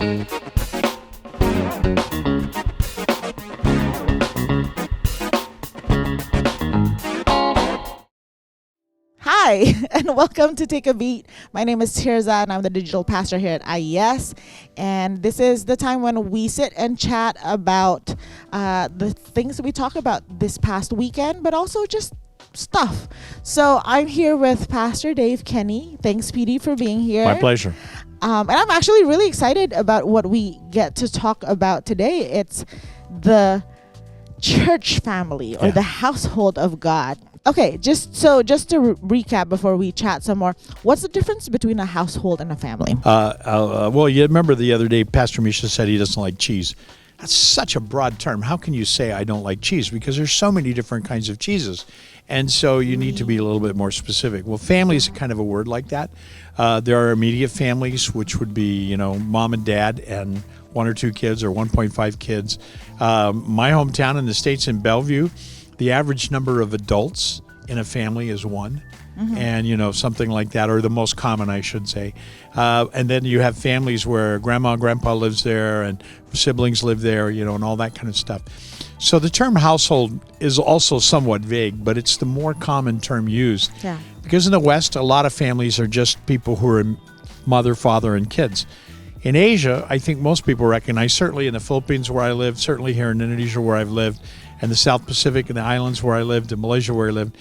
Hi, and welcome to Take a Beat. My name is Tirza, and I'm the digital pastor here at IES. And this is the time when we sit and chat about the things that we talk about this past weekend, but also just stuff. So I'm here with Pastor Dave Kenny. Thanks, PD, for being here. My pleasure. And I'm actually really excited about what we get to talk about today. It's the church family or the household of God. Okay, just to recap before we chat some more, what's the difference between a household and a family? Well, you remember the other day, Pastor Misha said he doesn't like cheese. That's such a broad term. How can you say I don't like cheese? Because there's so many different kinds of cheeses. And so you need to be a little bit more specific. Well, family is kind of a word like that. There are immediate families, which would be, mom and dad and one or two kids or 1.5 kids. My hometown in the States in Bellevue, the average number of adults in a family is one. And, something like that, or the most common, I should say. And then you have families where grandma and grandpa lives there and siblings live there, and all that kind of stuff. So the term household is also somewhat vague, but it's the more common term used. Yeah. Because in the West, a lot of families are just people who are mother, father, and kids. In Asia, I think most people recognize, certainly in the Philippines where I lived, certainly here in Indonesia where I've lived, and the South Pacific and the islands where I lived, and Malaysia where I lived,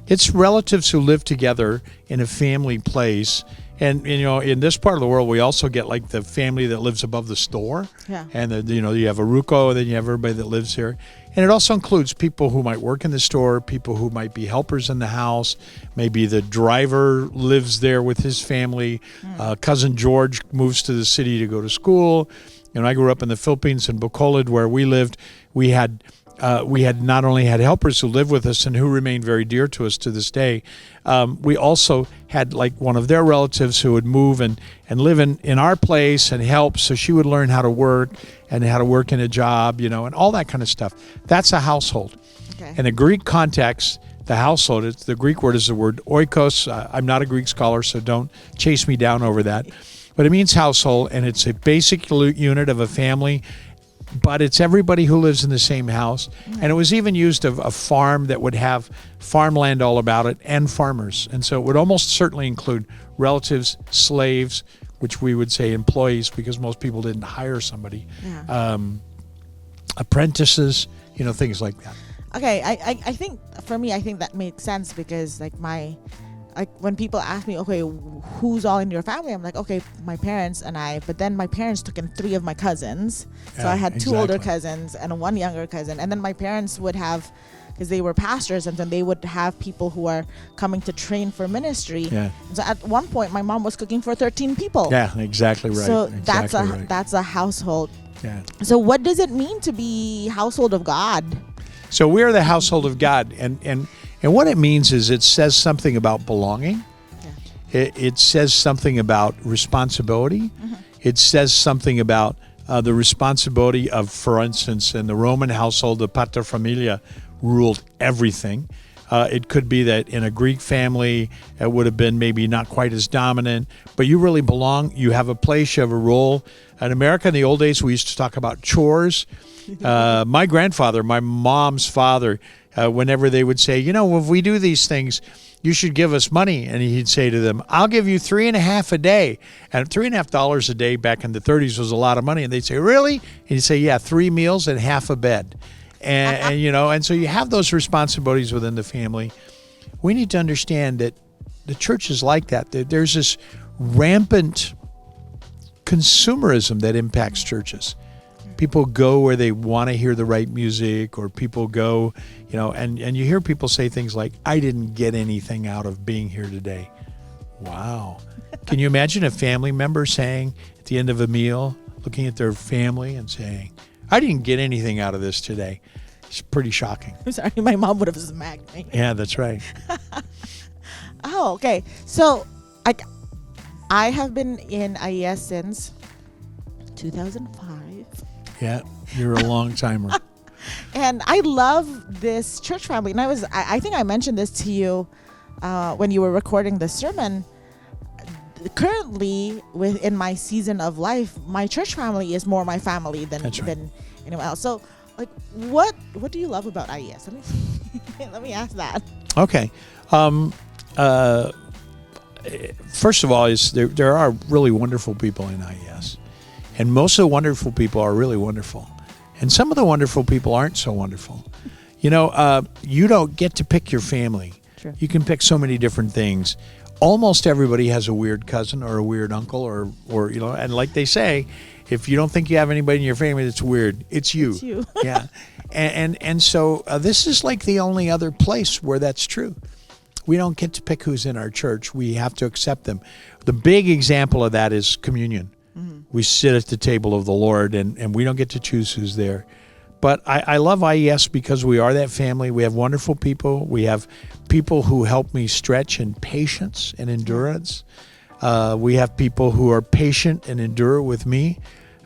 it's relatives who live together in a family place. And, in this part of the world, we also get like the family that lives above the store. Yeah. And, you have a ruko, and then you have everybody that lives here. And it also includes people who might work in the store, people who might be helpers in the house. Maybe the driver lives there with his family. Cousin George moves to the city to go to school. I grew up in the Philippines in Bacolod where we lived. We had not only had helpers who lived with us and who remain very dear to us to this day, we also had like one of their relatives who would move and live in our place and help, so she would learn how to work and how to work in a job, and all that kind of stuff. That's a household. Okay. In the Greek context, the household, the Greek word is the word oikos. I'm not a Greek scholar, so don't chase me down over that. But it means household, and it's a basic unit of a family. But it's everybody who lives in the same house. And it was even used of a farm that would have farmland all about it and farmers. And so it would almost certainly include relatives, slaves, which we would say employees because most people didn't hire somebody, apprentices, things like that. Okay, I think for me, I think that makes sense because when people ask me, okay, who's all in your family? I'm like, okay, my parents and I, but then my parents took in 3 of my cousins. So I had 2 older cousins and 1 younger cousin. And then my parents would have, because they were pastors, and then they would have people who are coming to train for ministry. Yeah. So at one point, my mom was cooking for 13 people. Yeah, exactly right. So exactly that's a household. Yeah. So what does it mean to be household of God? So we're the household of God, and what it means is it says something about belonging. Yeah. It says something about responsibility. It says something about the responsibility of, for instance, in the Roman household, the paterfamilia ruled everything. It could be that in a Greek family, it would have been maybe not quite as dominant, but you really belong. You have a place, you have a role. In America, in the old days, we used to talk about chores. My grandfather, my mom's father, whenever they would say, if we do these things, you should give us money. And he'd say to them, I'll give you $3.50 a day. And $3.50 a day back in the 30s was a lot of money. And they'd say, really? And he'd say, yeah, 3 meals and half a bed. And so you have those responsibilities within the family. We need to understand that the church is like that. There's this rampant consumerism that impacts churches. People go where they want to hear the right music, or people go, and you hear people say things like, I didn't get anything out of being here today. Wow. Can you imagine a family member saying at the end of a meal, looking at their family and saying, I didn't get anything out of this today? It's pretty shocking. I'm sorry, my mom would have smacked me. Yeah, that's right. Oh, okay. So I have been in IES since 2005. Yeah, you're a long timer. And I love this church family. And I think I mentioned this to you when you were recording the sermon. currently within my season of life, my church family is more my family than anyone else. So like what do you love about IES? Let me ask that. Okay. First of all, is there are really wonderful people in IES, and most of the wonderful people are really wonderful, and some of the wonderful people aren't so wonderful. You don't get to pick your family. True. You can pick so many different things. Almost everybody has a weird cousin or a weird uncle or and like they say, if you don't think you have anybody in your family that's weird, it's you. It's you. Yeah. And so this is like the only other place where that's true. We don't get to pick who's in our church. We have to accept them. The big example of that is communion. Mm-hmm. We sit at the table of the Lord, and we don't get to choose who's there. But I love IES because we are that family. We have wonderful people. We have people who help me stretch in patience and endurance. We have people who are patient and endure with me.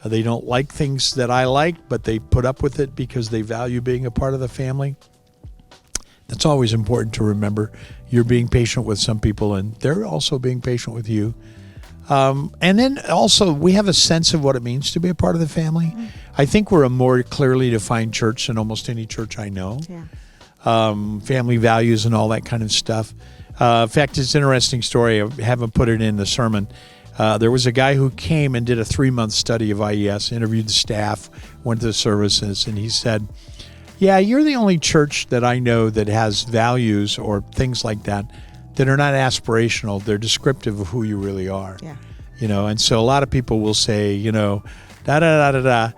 They don't like things that I like, but they put up with it because they value being a part of the family. That's always important to remember. You're being patient with some people, and they're also being patient with you. And then also, we have a sense of what it means to be a part of the family. Mm-hmm. I think we're a more clearly defined church than almost any church I know. Yeah. Family values and all that kind of stuff. In fact, it's an interesting story. I haven't put it in the sermon. There was a guy who came and did a 3-month study of IES, interviewed the staff, went to the services, and he said, yeah, you're the only church that I know that has values or things like that are not aspirational. They're descriptive of who you really are. Yeah. And so a lot of people will say, da da da da da,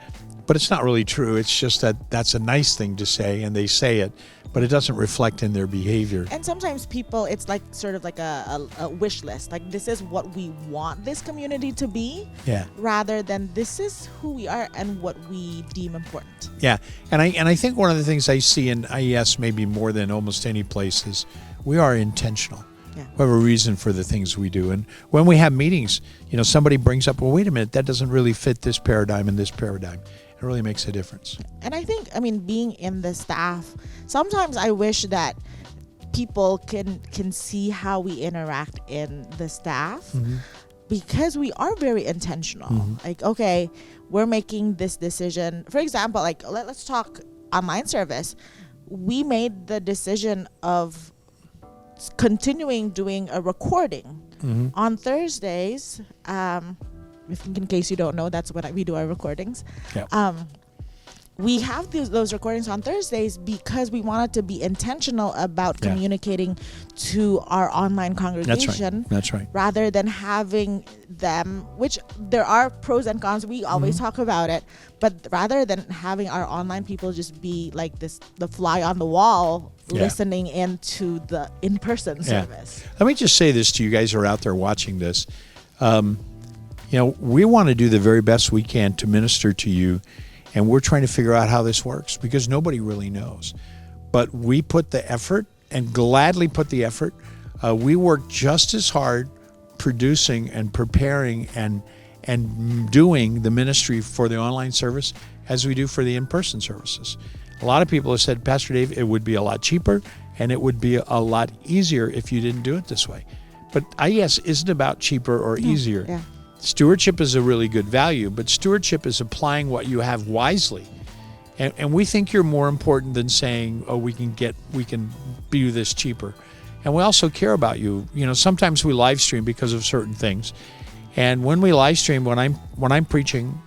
but it's not really true. It's just that that's a nice thing to say, and they say it, but it doesn't reflect in their behavior. And sometimes people, it's like sort of like a wish list. Like, this is what we want this community to be, rather than this is who we are and what we deem important. Yeah, and I think one of the things I see in IES maybe more than almost any place is we are intentional. Yeah. We have a reason for the things we do. And when we have meetings, somebody brings up, well, wait a minute, that doesn't really fit this paradigm and this paradigm. It really makes a difference. And I think, being in the staff, sometimes I wish that people can see how we interact in the staff, mm-hmm. because we are very intentional. Mm-hmm. Like, okay, we're making this decision. For example, like, let's talk online service. We made the decision of continuing doing a recording, mm-hmm. on Thursdays. In case you don't know, that's when we do our recordings. Yep. We have those recordings on Thursdays because we wanted to be intentional about communicating to our online congregation. That's right. Rather than having them, which there are pros and cons, we always mm-hmm. talk about it, but rather than having our online people just be like the fly on the wall, listening into the in-person service. Let me just say this to you guys who are out there watching this. We want to do the very best we can to minister to you, and we're trying to figure out how this works because nobody really knows. But we put the effort and gladly put the effort. We work just as hard producing and preparing and doing the ministry for the online service as we do for the in-person services. A lot of people have said, Pastor Dave, it would be a lot cheaper and it would be a lot easier if you didn't do it this way. But IES isn't about cheaper or easier. Yeah. Stewardship is a really good value, but stewardship is applying what you have wisely. And we think you're more important than saying, oh, we can do this cheaper. And we also care about you. Sometimes we live stream because of certain things. And when we live stream, when I'm preaching,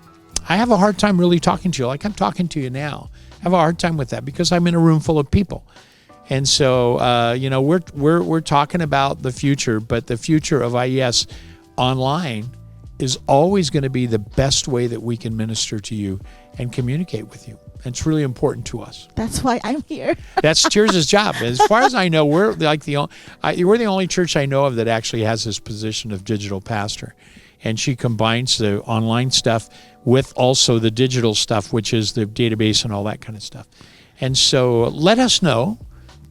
I have a hard time really talking to you like I'm talking to you now. I have a hard time with that because I'm in a room full of people. And so, we're talking about the future, but the future of IES online is always going to be the best way that we can minister to you and communicate with you. And it's really important to us. That's why I'm here. That's Tirza's job. As far as I know, we're the only church I know of that actually has this position of digital pastor. And she combines the online stuff with also the digital stuff, which is the database and all that kind of stuff. And so let us know.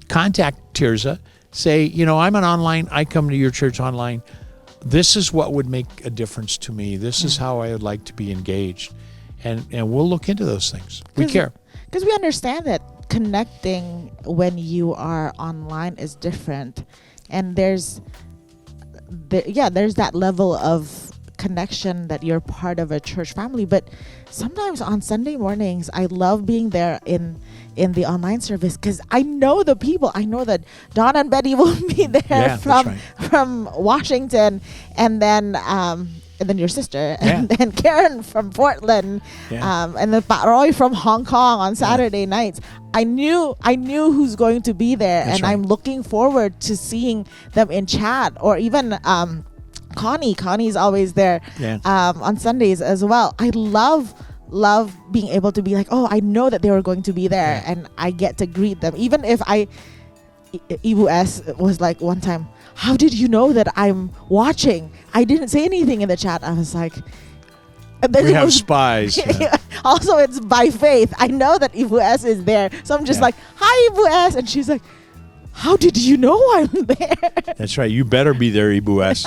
Contact Tirza. Say, I'm I come to your church online. This is what would make a difference to me. This is how I would like to be engaged. And we'll look into those things. We care. Because we understand that connecting when you are online is different. And there's there's that level of connection that you're part of a church family. But sometimes on Sunday mornings, I love being there in the online service because I know the people. I know that Don and Betty will be there from Washington, and then your sister, and then Karen from Portland, and then Pat Roy from Hong Kong on Saturday nights. I knew who's going to be there, and I'm looking forward to seeing them in chat, or even Connie's always there on Sundays as well. I love being able to be like, oh, I know that they were going to be there, and I get to greet them. Even if Ibu S was like one time, how did you know that I'm watching? I didn't say anything in the chat. I was like, we have spies. Also, it's by faith. I know that Ibu S is there, so I'm just like, hi, Ibu S, and she's like, how did you know I'm there? That's right. You better be there, Ibu S.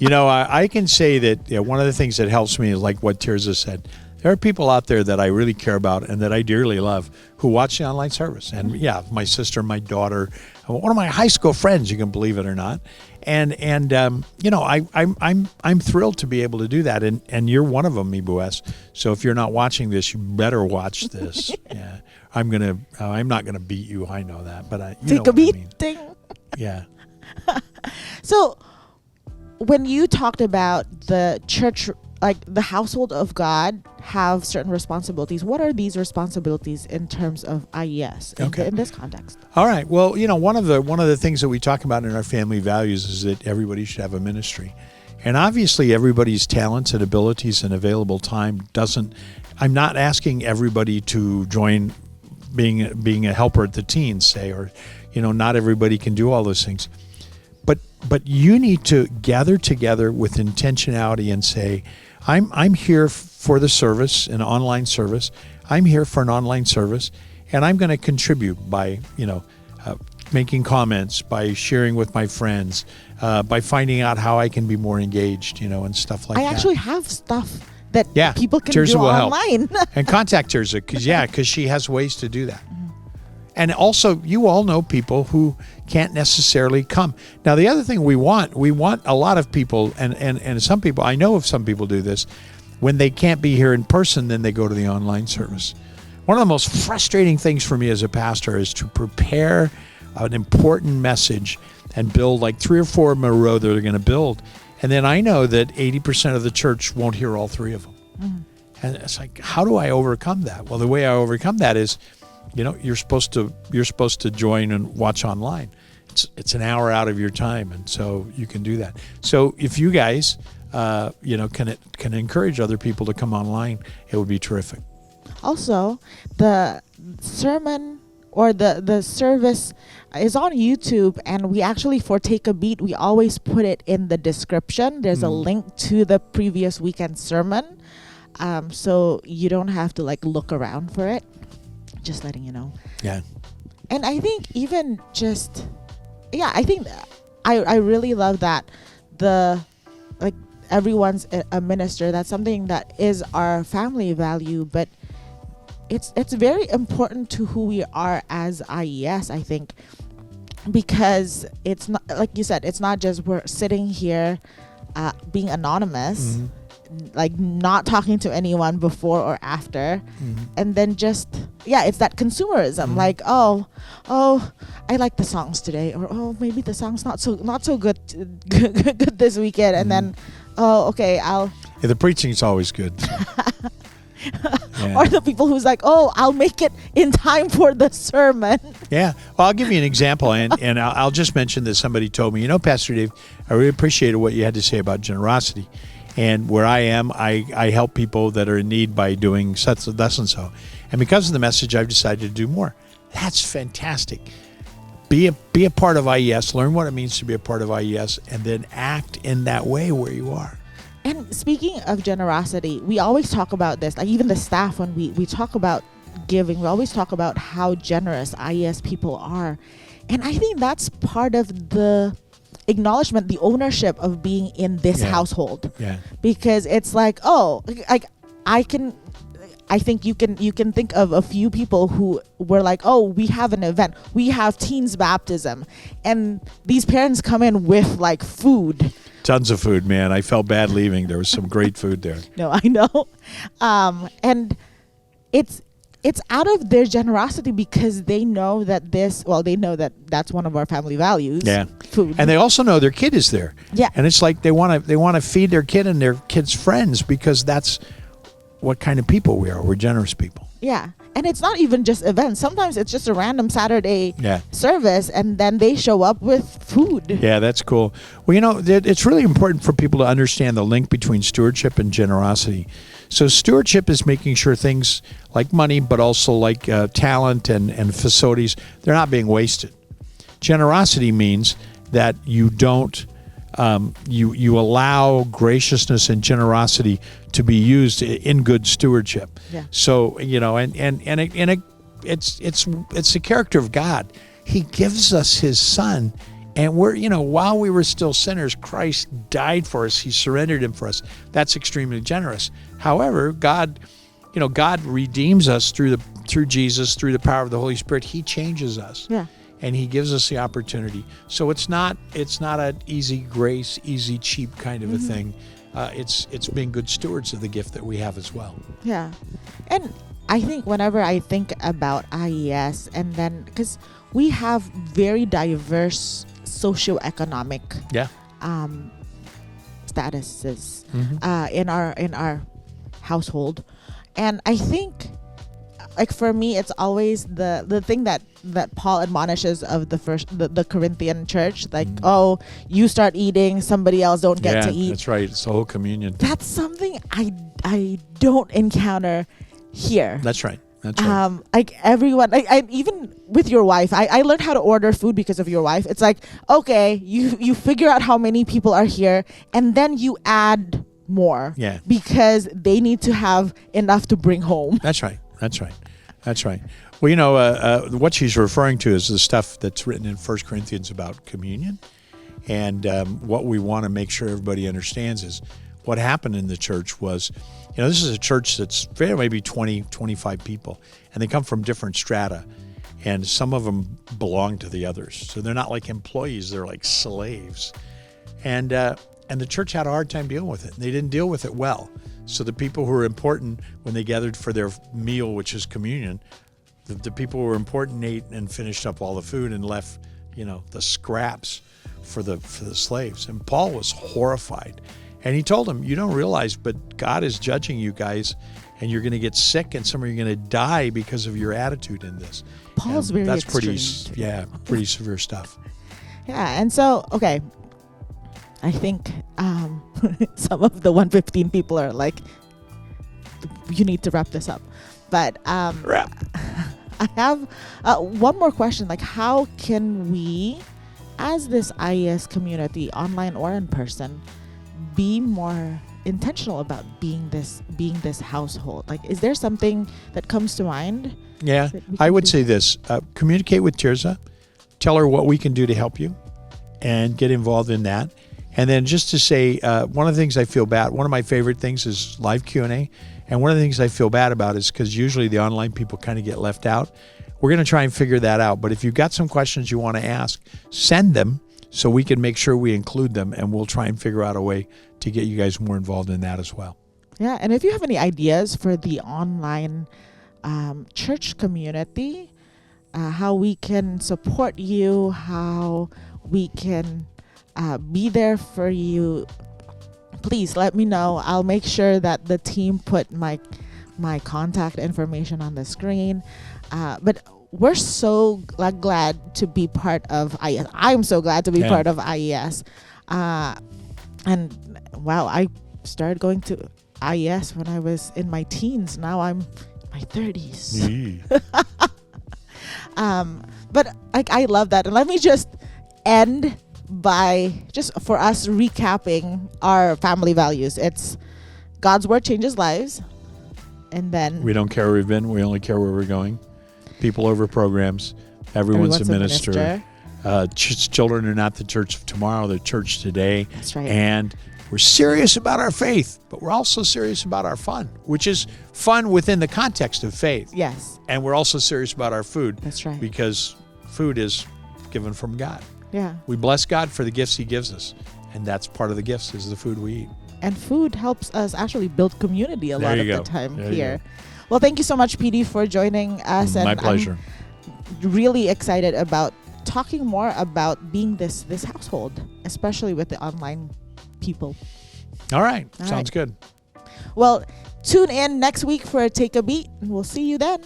I can say that one of the things that helps me is like what Tirza said. There are people out there that I really care about and that I dearly love who watch the online service. And my sister, my daughter, one of my high school friends, you can believe it or not. And I'm thrilled to be able to do that. And you're one of them, Ibu S. So if you're not watching this, you better watch this. I'm not gonna beat you. I know that, but you take know a beating. I mean. Yeah. So when you talked about the church, like the household of God have certain responsibilities, what are these responsibilities in terms of IES in this context? All right. Well, one of the things that we talk about in our family values is that everybody should have a ministry. And obviously everybody's talents and abilities and available time I'm not asking everybody to join being a helper at the teens, say, or not everybody can do all those things. But you need to gather together with intentionality and say, I'm here for the service, an online service. I'm here for an online service, and I'm going to contribute by, making comments, by sharing with my friends, by finding out how I can be more engaged, and stuff like that. I actually have stuff that people can Tirza do will online. Help. And contact Tirza, because she has ways to do that. Mm-hmm. And also, you all know people who can't necessarily come. Now, the other thing we want a lot of people, and some people, I know of some people do this, when they can't be here in person, then they go to the online service. One of the most frustrating things for me as a pastor is to prepare an important message and build like 3 or 4 of them in a row that they're going to build. And then I know that 80% of the church won't hear all 3 of them. Mm-hmm. And it's like, how do I overcome that? Well, the way I overcome that is, you're supposed to join and watch online. It's an hour out of your time, and so you can do that. So if you guys, can encourage other people to come online, it would be terrific. Also, the sermon or the service is on YouTube, and we actually, for Take a Beat, we always put it in the description. There's a link to the previous weekend sermon, so you don't have to look around for it. Just letting you know. Yeah. And I think even just, I think I really love that everyone's a minister. That's something that is our family value, but it's very important to who we are as IES, I think, because it's not, like you said, it's not just we're sitting here being anonymous, not talking to anyone before or after, and then just it's that consumerism, I like the songs today, or maybe the song's not so good this weekend, and then the preaching's always good. Or the people who's like, I'll make it in time for the sermon. Yeah. Well, I'll give you an example, and I'll just mention that somebody told me, Pastor Dave, I really appreciated what you had to say about generosity. And where I am, I help people that are in need by doing such and so. And because of the message, I've decided to do more. That's fantastic. Be a part of IES. Learn what it means to be a part of IES, and then act in that way where you are. And speaking of generosity, we always talk about this. Like even the staff, when we talk about giving, we always talk about how generous IES people are. And I think that's part of the acknowledgement, the ownership of being in this household. Yeah. Because it's like, I think you can think of a few people who were like, oh, we have an event, we have teens baptism, and these parents come in with like food. Tons of food, man. I felt bad leaving. There was some great food there. No, I know. And it's out of their generosity because they know that that's one of our family values. Yeah. Food. And they also know their kid is there. Yeah. And it's like they want to feed their kid and their kid's friends because that's what kind of people we are. We're generous people. Yeah. And it's not even just events. Sometimes it's just a random Saturday service, and then they show up with food. Yeah, that's cool. Well, it's really important for people to understand the link between stewardship and generosity. So stewardship is making sure things like money, but also like talent and facilities, they're not being wasted. Generosity means that you don't you allow graciousness and generosity to be used in good stewardship. Yeah. So it's the character of God. He gives us His Son, and while we were still sinners, Christ died for us. He surrendered Him for us. That's extremely generous. However, God redeems us through Jesus, through the power of the Holy Spirit. He changes us. Yeah. And He gives us the opportunity. So it's not an easy grace, easy cheap kind of a thing. It's being good stewards of the gift that we have as well. Yeah. And I think whenever I think about IES, and then because we have very diverse socioeconomic statuses in our household, and I think, like, for me, it's always the thing that Paul admonishes of the Corinthian church, like, oh, you start eating, somebody else don't get to eat. That's right. It's the whole communion. That's something I don't encounter here. That's right. That's right. Like everyone, I even with your wife, I learned how to order food because of your wife. It's like, okay, you figure out how many people are here, and then you add more. Yeah. Because they need to have enough to bring home. That's right. That's right. That's right. Well, what she's referring to is the stuff that's written in 1 Corinthians about communion. And what we want to make sure everybody understands is what happened in the church was, this is a church that's maybe 20, 25 people, and they come from different strata. And some of them belong to the others. So they're not like employees, they're like slaves. And the church had a hard time dealing with it. They didn't deal with it well. So the people who were important when they gathered for their meal, which is communion, the people who were important ate and finished up all the food and left, the scraps for the slaves. And Paul was horrified. And he told them, you don't realize, but God is judging you guys, and you're going to get sick, and some of you are going to die because of your attitude in this. Paul's and very that's extreme. pretty severe stuff. Yeah, and so, okay, I think some of the 115 people are like, you need to wrap this up. But Wrap. I have one more question. Like, how can we, as this IES community, online or in person, be more intentional about being this household? Like, is there something that comes to mind? Yeah, I would say this. Communicate with Tirza. Tell her what we can do to help you and get involved in that. And then just to say, one of the things I feel bad, one of my favorite things is live Q&A. And one of the things I feel bad about is because usually the online people kind of get left out. We're going to try and figure that out. But if you've got some questions you want to ask, send them so we can make sure we include them. And we'll try and figure out a way to get you guys more involved in that as well. Yeah, and if you have any ideas for the online church community, how we can support you, how we can be there for you, please let me know. I'll make sure that the team put my contact information on the screen. But we're so glad to be part of IES. I'm so glad to be part of IES. And wow, I started going to IES when I was in my teens. Now I'm in my 30s. But I love that. And let me just end by just for us recapping our family values. It's God's word changes lives. And then we don't care where we've been. We only care where we're going. People over programs. Everyone's a minister. Children are not the church of tomorrow. They're church today. That's right. And We're serious about our faith, but we're also serious about our fun, which is fun within the context of faith. Yes. And we're also serious about our food. That's right. Because food is given from God. Yeah. We bless God for the gifts he gives us. And that's part of the gifts is the food we eat. And food helps us actually build community a lot of the time There you here. go. Well, thank you so much, PD, for joining us. My pleasure. I'm really excited about talking more about being this household, especially with the online people. All right. All Sounds right. good. Well, tune in next week for Take a Beat. We'll see you then.